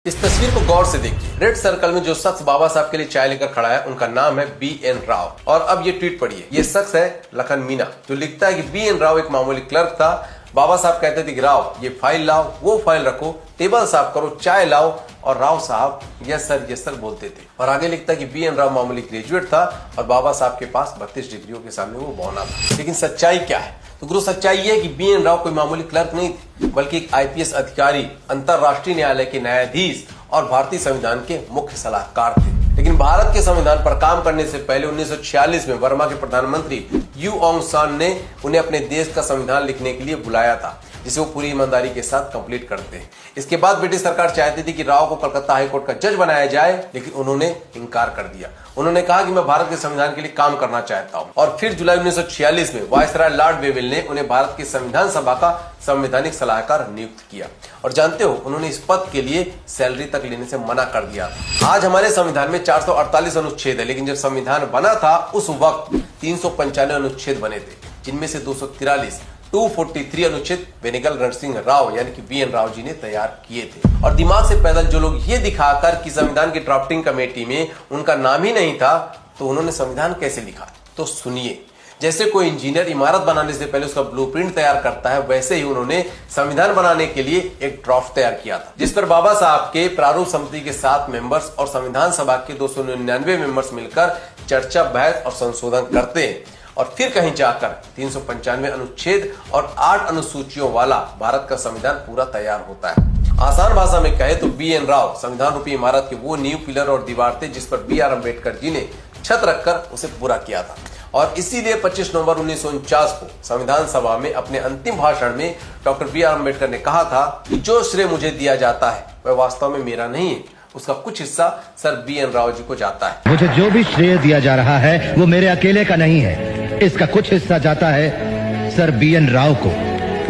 इस तस्वीर को गौर से देखिए। रेड सर्कल में जो शख्स बाबा साहब के लिए चाय लेकर खड़ा है उनका नाम है BN राव। और अब ये ट्वीट पढ़िए। ये शख्स है लखन मीना, जो लिखता है कि BN राव एक मामूली क्लर्क था। बाबा साहब कहते थे कि राव ये फाइल लाओ, वो फाइल रखो, टेबल साफ करो, चाय लाओ, और राव साहब यस सर बोलते थे। और आगे लिखता है कि BN राव मामूली ग्रेजुएट था और बाबा साहब के पास 32 डिग्रियों के सामने वो बौना था। लेकिन सच्चाई क्या है? तो गुरु सच्चाई ये है कि BN राव कोई मामूली क्लर्क नहीं थे, बल्कि एक IPS अधिकारी, अंतरराष्ट्रीय न्यायालय के न्यायाधीश और भारतीय संविधान के मुख्य सलाहकार थे। लेकिन भारत के संविधान पर काम करने से पहले 1946 में वर्मा के प्रधानमंत्री यू ऑन्ग सान ने उन्हें अपने देश का संविधान लिखने के लिए बुलाया था, जिसे वो पूरी ईमानदारी के साथ कंप्लीट करते हैं। इसके बाद ब्रिटिश सरकार चाहती थी कि राव को कलकत्ता हाईकोर्ट का जज बनाया जाए, लेकिन उन्होंने इनकार कर दिया। उन्होंने कहा कि मैं भारत के संविधान के लिए काम करना चाहता हूं। और फिर जुलाई 1946 में वायसराय लॉर्ड वेवेल ने उन्हें भारत की संविधान सभा का संवैधानिक सलाहकार नियुक्त किया। और जानते हो, उन्होंने इस पद के लिए सैलरी तक लेने से मना कर दिया। आज हमारे संविधान में 448 अनुच्छेद है, लेकिन जब संविधान बना था उस वक्त 395 अनुच्छेद बने थे, जिनमें से 243 अनुच्छेद बेनेगल रणसिंह राव यानी कि BN राव जी ने तैयार किए थे। और दिमाग से पैदल जो लोग ये दिखाकर कि संविधान की ड्राफ्टिंग कमेटी में उनका नाम ही नहीं था, तो उन्होंने संविधान कैसे लिखा? तो सुनिए। जैसे कोई इंजीनियर इमारत बनाने से पहले उसका ब्लूप्रिंट तैयार करता है, वैसे ही उन्होंने संविधान बनाने के लिए एक ड्राफ्ट तैयार किया था, जिस पर बाबा साहब के प्रारूप समिति के 7 मेंबर्स और संविधान सभा के 299 मेंबर्स मिलकर चर्चा, बहस और संशोधन करते हैं। और फिर कहीं जाकर 395 अनुच्छेद और 8 अनुसूचियों वाला भारत का संविधान पूरा तैयार होता है। आसान भाषा में कहे तो BN राव संविधान रूपी इमारत के वो नींव, पिलर और दीवार थे जिस पर BR अम्बेडकर जी ने छत रखकर उसे पूरा किया था। और इसीलिए 25 नवंबर 1949 को संविधान सभा में अपने अंतिम भाषण में डॉक्टर BR अम्बेडकर ने कहा था कि जो श्रेय मुझे दिया जाता है वह वास्तव में मेरा नहीं है, उसका कुछ हिस्सा सर BN राव जी को जाता है। मुझे जो भी श्रेय दिया जा रहा है वो मेरे अकेले का नहीं है, इसका कुछ हिस्सा जाता है सर BN राव को,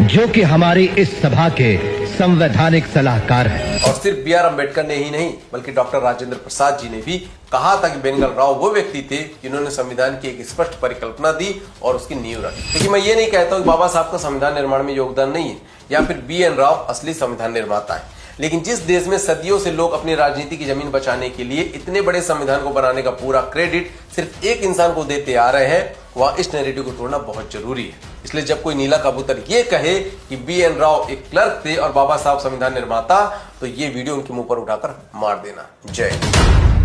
जो कि हमारी इस सभा के संवैधानिक सलाहकार हैं। और सिर्फ BR अम्बेडकर ने ही नहीं, बल्कि डॉक्टर राजेंद्र प्रसाद जी ने भी कहा था कि बेनेगल राव वो व्यक्ति थे जिन्होंने संविधान की एक स्पष्ट परिकल्पना दी और उसकी नींव रखी। लेकिन मैं ये नहीं कहता हूँ कि बाबा साहब का संविधान निर्माण में योगदान नहीं है या फिर BN राव असली संविधान निर्माता है। लेकिन जिस देश में सदियों से लोग अपनी राजनीति की जमीन बचाने के लिए इतने बड़े संविधान को बनाने का पूरा क्रेडिट सिर्फ एक इंसान को देते आ रहे हैं, वहां इस नैरेटिव को तोड़ना बहुत जरूरी है। इसलिए जब कोई नीला कबूतर ये कहे कि BN राव एक क्लर्क थे और बाबा साहब संविधान निर्माता, तो ये वीडियो उनके मुंह पर उठाकर मार देना। जय हिंद।